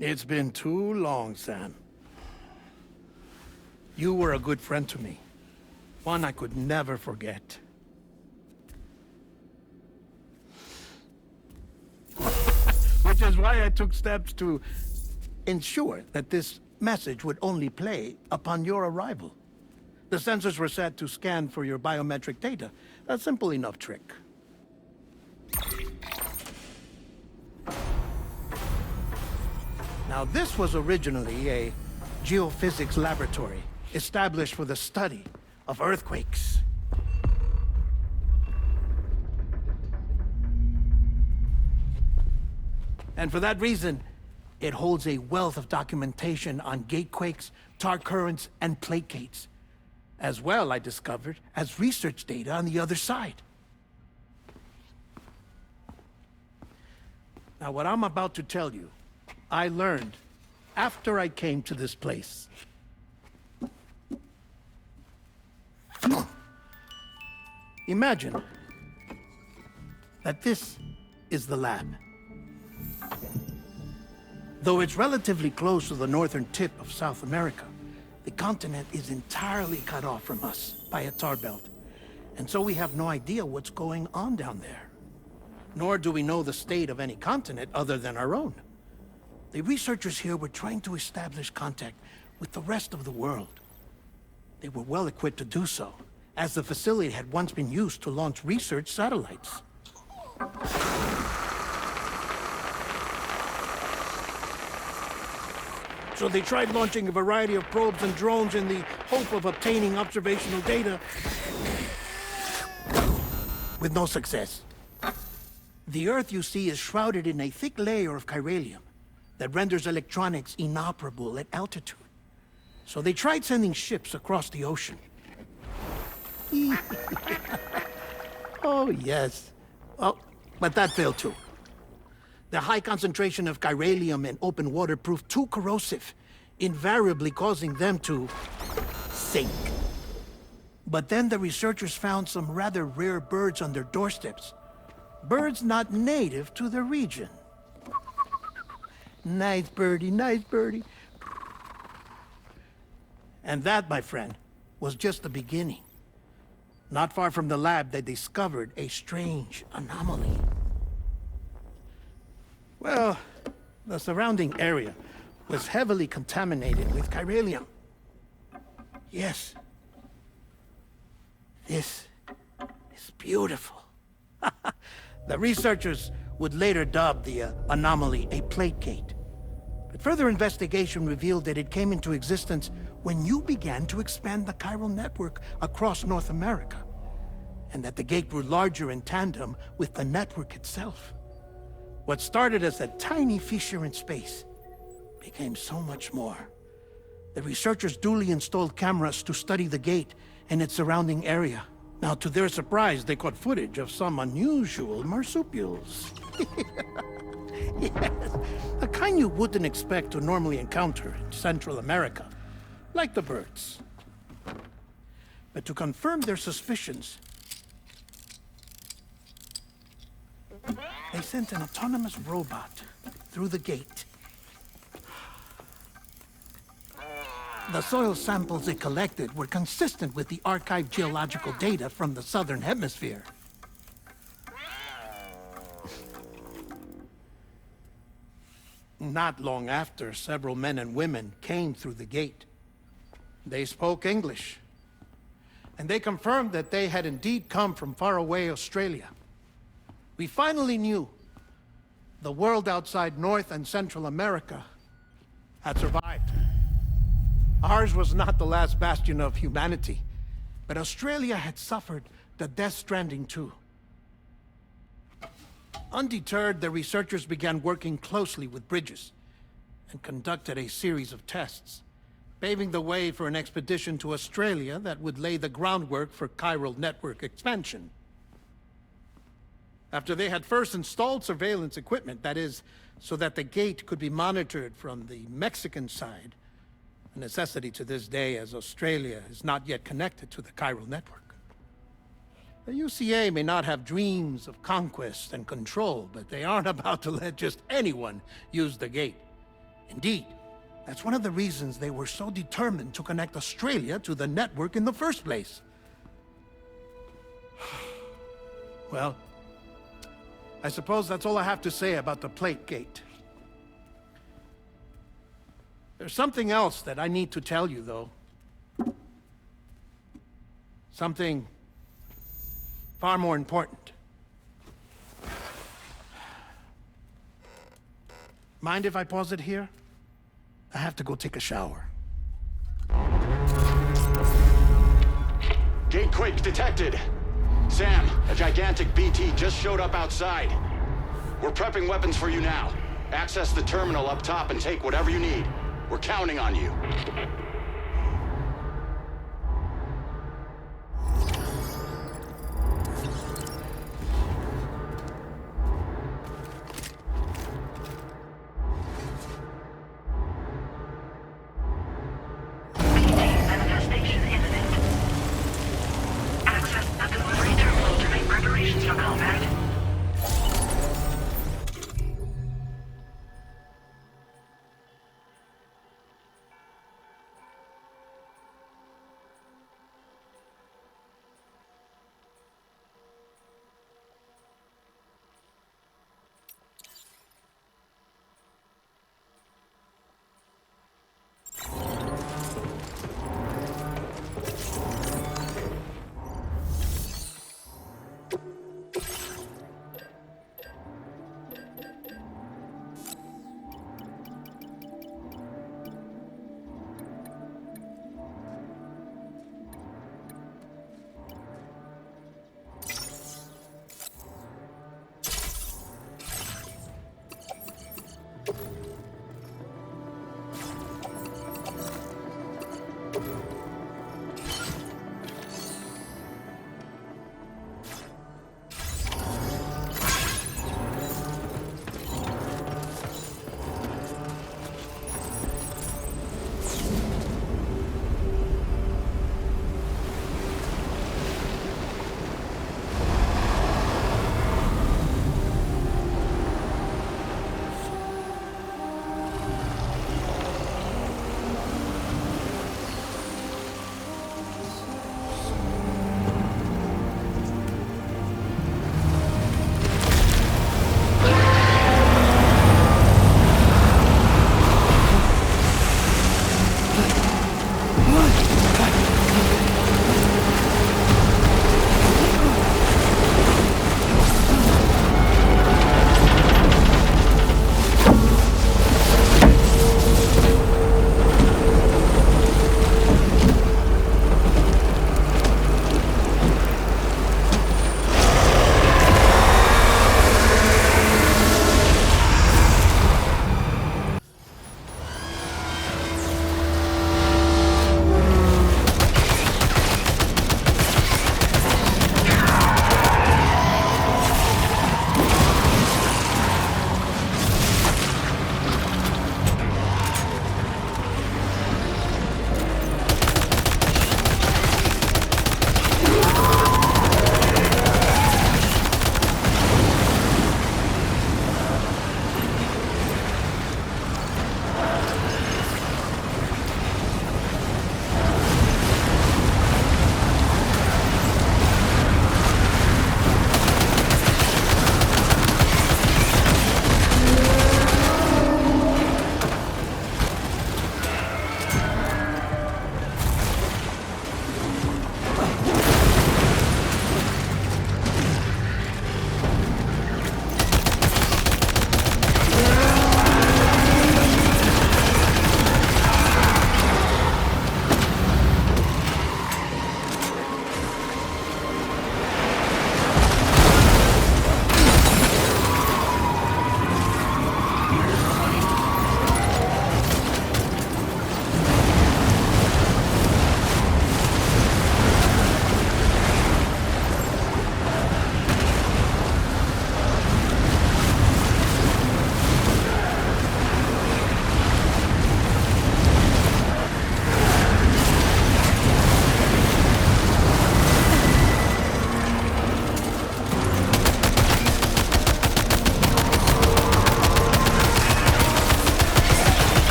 It's been too long, Sam. You were a good friend to me. One I could never forget. Which is why I took steps to ensure that this message would only play upon your arrival. The sensors were set to scan for your biometric data. A simple enough trick. Now, this was originally a geophysics laboratory established for the study of earthquakes. And for that reason, it holds a wealth of documentation on gatequakes, tar currents, and plate gates. As well, I discovered, as research data on the other side. Now, what I'm about to tell you, I learned after I came to this place. Imagine that this is the lab. Though it's relatively close to the northern tip of South America, the continent is entirely cut off from us by a tar belt. And so we have no idea what's going on down there. Nor do we know the state of any continent other than our own. The researchers here were trying to establish contact with the rest of the world. They were well equipped to do so, as the facility had once been used to launch research satellites. So they tried launching a variety of probes and drones in the hope of obtaining observational data, with no success. The Earth, you see, is shrouded in a thick layer of chiralium that renders electronics inoperable at altitude. So they tried sending ships across the ocean. Oh, yes. Oh, but that failed too. The high concentration of chiralium in open water proved too corrosive, invariably causing them to sink. But then the researchers found some rather rare birds on their doorsteps. Birds not native to the region. Nice birdie, nice birdie. And that, my friend, was just the beginning. Not far from the lab, they discovered a strange anomaly. Well, the surrounding area was heavily contaminated with chiralium. Yes. This is beautiful. The researchers would later dub the anomaly a plate gate. But further investigation revealed that it came into existence when you began to expand the chiral network across North America, and that the gate grew larger in tandem with the network itself. What started as a tiny fissure in space became so much more. The researchers duly installed cameras to study the gate and its surrounding area. Now, to their surprise, they caught footage of some unusual marsupials. Yes, a kind you wouldn't expect to normally encounter in Central America, like the birds. But to confirm their suspicions, they sent an autonomous robot through the gate. The soil samples it collected were consistent with the archived geological data from the southern hemisphere. Not long after, several men and women came through the gate. They spoke English, and they confirmed that they had indeed come from faraway Australia. We finally knew the world outside North and Central America had survived. Ours was not the last bastion of humanity, but Australia had suffered the death stranding too. Undeterred, the researchers began working closely with Bridges and conducted a series of tests, paving the way for an expedition to Australia that would lay the groundwork for chiral network expansion. After they had first installed surveillance equipment, that is, so that the gate could be monitored from the Mexican side, a necessity to this day as Australia is not yet connected to the chiral network. The UCA may not have dreams of conquest and control, but they aren't about to let just anyone use the gate. Indeed, that's one of the reasons they were so determined to connect Australia to the network in the first place. Well, I suppose that's all I have to say about the Plate Gate. There's something else that I need to tell you, though. Something far more important. Mind if I pause it here? I have to go take a shower. Gate quake detected. Sam, a gigantic BT just showed up outside. We're prepping weapons for you now. Access the terminal up top and take whatever you need. We're counting on you. Manifestation imminent. Access the delivery terminal to make preparations for combat.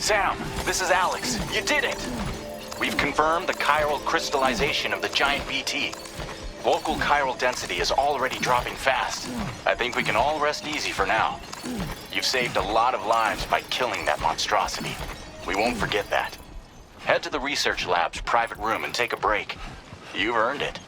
Sam, this is Alex. You did it! We've confirmed the chiral crystallization of the giant BT. Local chiral density is already dropping fast. I think we can all rest easy for now. You've saved a lot of lives by killing that monstrosity. We won't forget that. Head to the research lab's private room and take a break. You've earned it.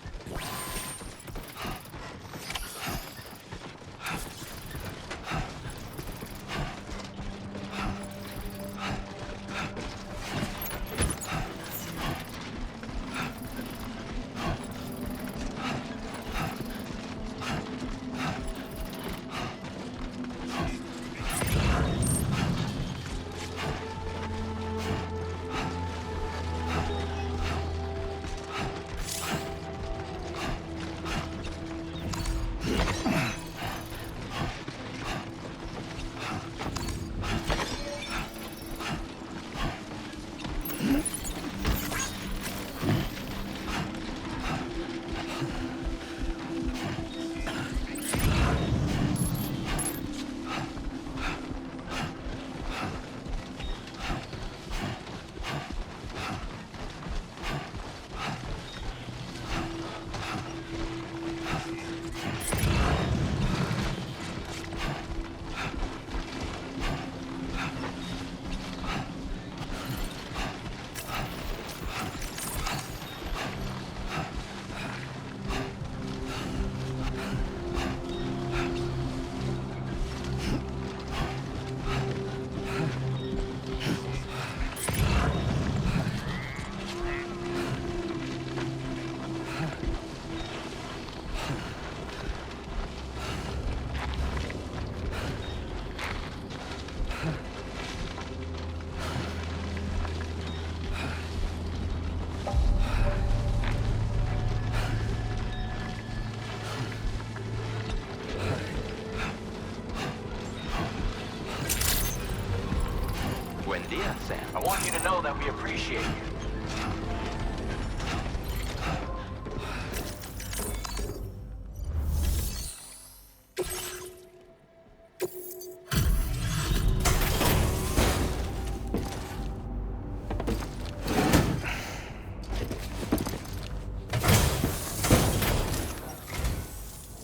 Buen dia, Sam. I want you to know that we appreciate you.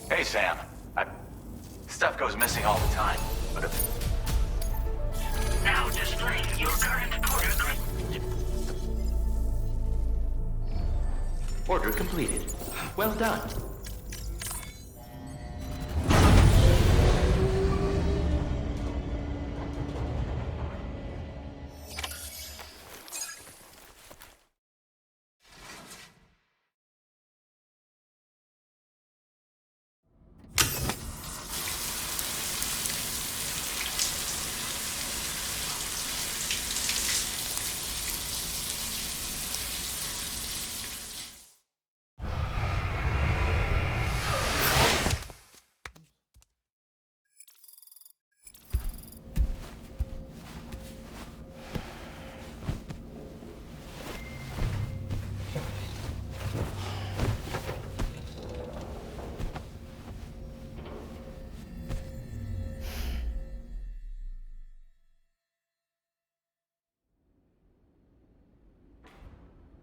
Hey, Sam. Stuff goes missing all the time, but Now displaying your current order grid. Order completed. Well done.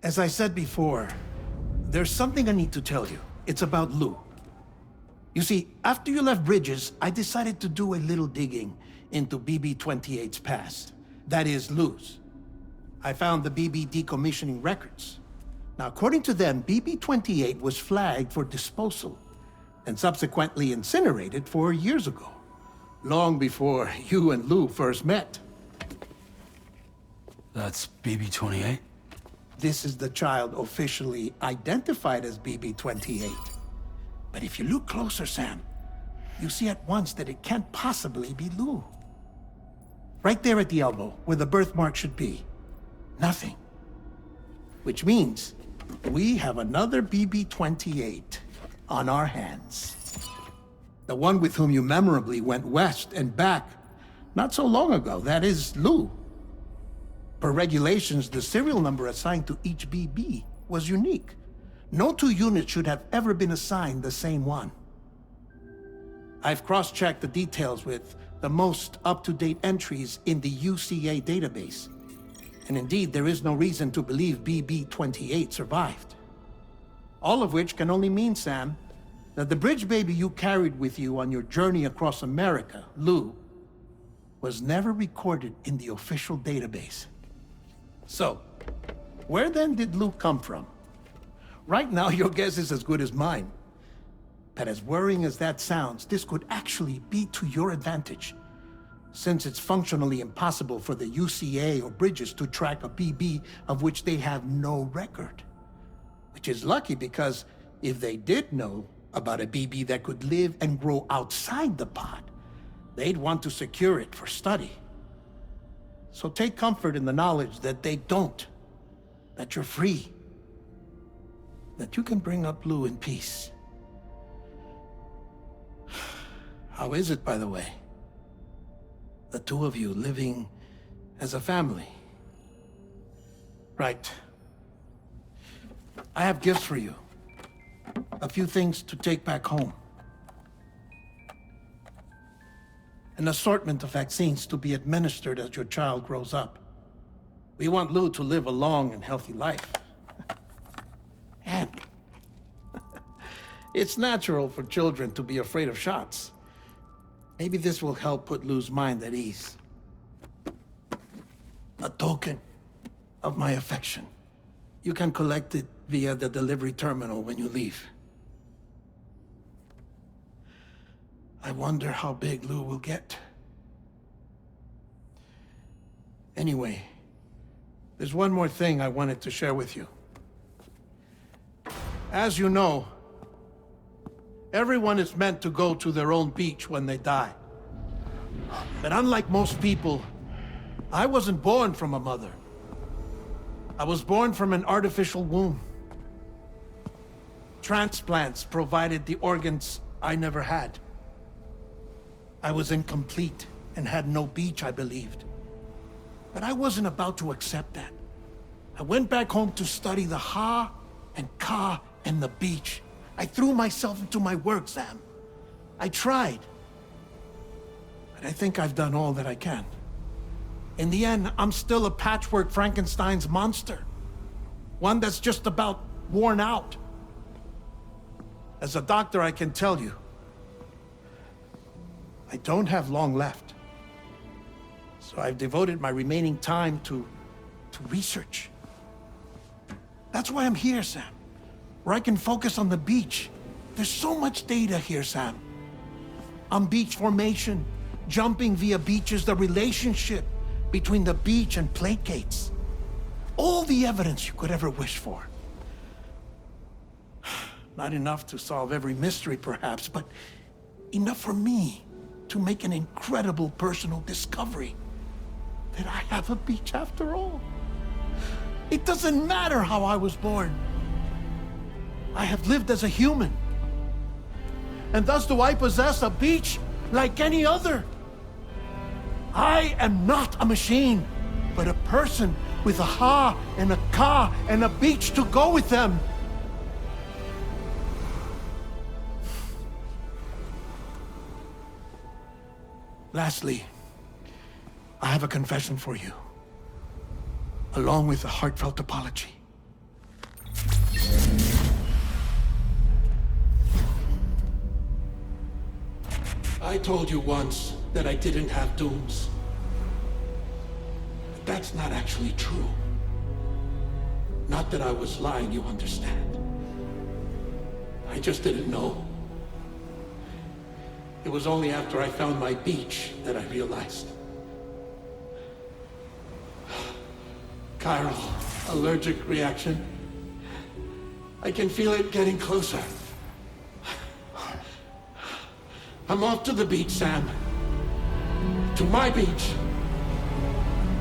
As I said before, there's something I need to tell you. It's about Lou. You see, after you left Bridges, I decided to do a little digging into BB-28's past. That is, Lou's. I found the BB decommissioning records. Now, according to them, BB-28 was flagged for disposal and subsequently incinerated 4 years ago, long before you and Lou first met. That's BB-28? This is the child officially identified as BB-28. But if you look closer, Sam, you see at once that it can't possibly be Lou. Right there at the elbow, where the birthmark should be. Nothing. Which means we have another BB-28 on our hands. The one with whom you memorably went west and back not so long ago, that is Lou. Per regulations, the serial number assigned to each BB was unique. No two units should have ever been assigned the same one. I've cross-checked the details with the most up-to-date entries in the UCA database. And indeed, there is no reason to believe BB-28 survived. All of which can only mean, Sam, that the bridge baby you carried with you on your journey across America, Lou, was never recorded in the official database. So, where then did Lou come from? Right now, your guess is as good as mine. But as worrying as that sounds, this could actually be to your advantage, since it's functionally impossible for the UCA or Bridges to track a BB of which they have no record. Which is lucky because if they did know about a BB that could live and grow outside the pod, they'd want to secure it for study. So take comfort in the knowledge that they don't, that you're free, that you can bring up Lou in peace. How is it, by the way? The two of you living as a family. Right. I have gifts for you. A few things to take back home. An assortment of vaccines to be administered as your child grows up. We want Lou to live a long and healthy life. And it's natural for children to be afraid of shots. Maybe this will help put Lou's mind at ease. A token of my affection. You can collect it via the delivery terminal when you leave. I wonder how big Lou will get. Anyway, there's one more thing I wanted to share with you. As you know, everyone is meant to go to their own beach when they die. But unlike most people, I wasn't born from a mother. I was born from an artificial womb. Transplants provided the organs I never had. I was incomplete and had no beach, I believed. But I wasn't about to accept that. I went back home to study the Ha and Ka and the beach. I threw myself into my work, Sam. I tried. But I think I've done all that I can. In the end, I'm still a patchwork Frankenstein's monster. One that's just about worn out. As a doctor, I can tell you, I don't have long left. So I've devoted my remaining time to research. That's why I'm here, Sam. Where I can focus on the beach. There's so much data here, Sam. On beach formation, jumping via beaches, the relationship between the beach and placates. All the evidence you could ever wish for. Not enough to solve every mystery, perhaps, but enough for me to make an incredible personal discovery that I have a beach after all. It doesn't matter how I was born. I have lived as a human. And thus do I possess a beach like any other. I am not a machine, but a person with a Ha and a Ka and a beach to go with them. Lastly, I have a confession for you, along with a heartfelt apology. I told you once that I didn't have dooms. But that's not actually true. Not that I was lying, you understand. I just didn't know. It was only after I found my beach that I realized. Chiral allergic reaction. I can feel it getting closer. I'm off to the beach, Sam. To my beach.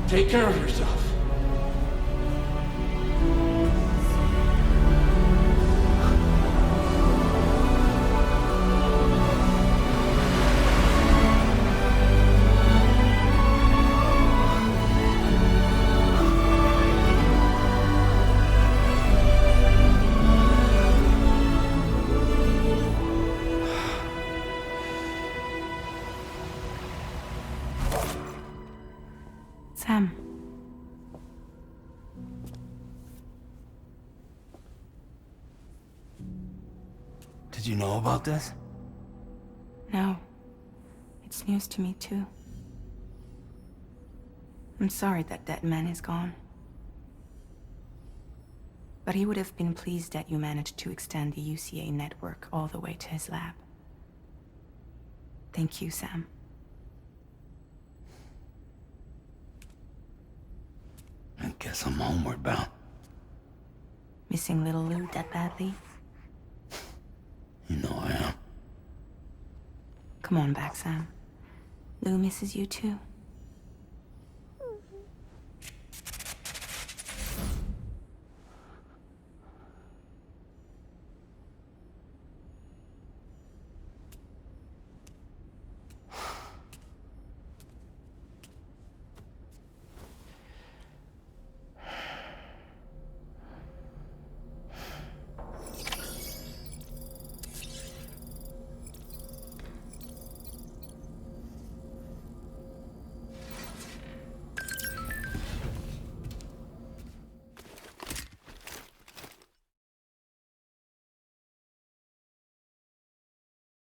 Take care of yourself. Sam, Did you know about this? No. It's news to me, too. I'm sorry that that man is gone. But he would have been pleased that you managed to extend the UCA network all the way to his lab. Thank you, Sam. I guess I'm homeward bound. Missing little Lou that badly? You know I am. Come on back, Sam. Lou misses you too.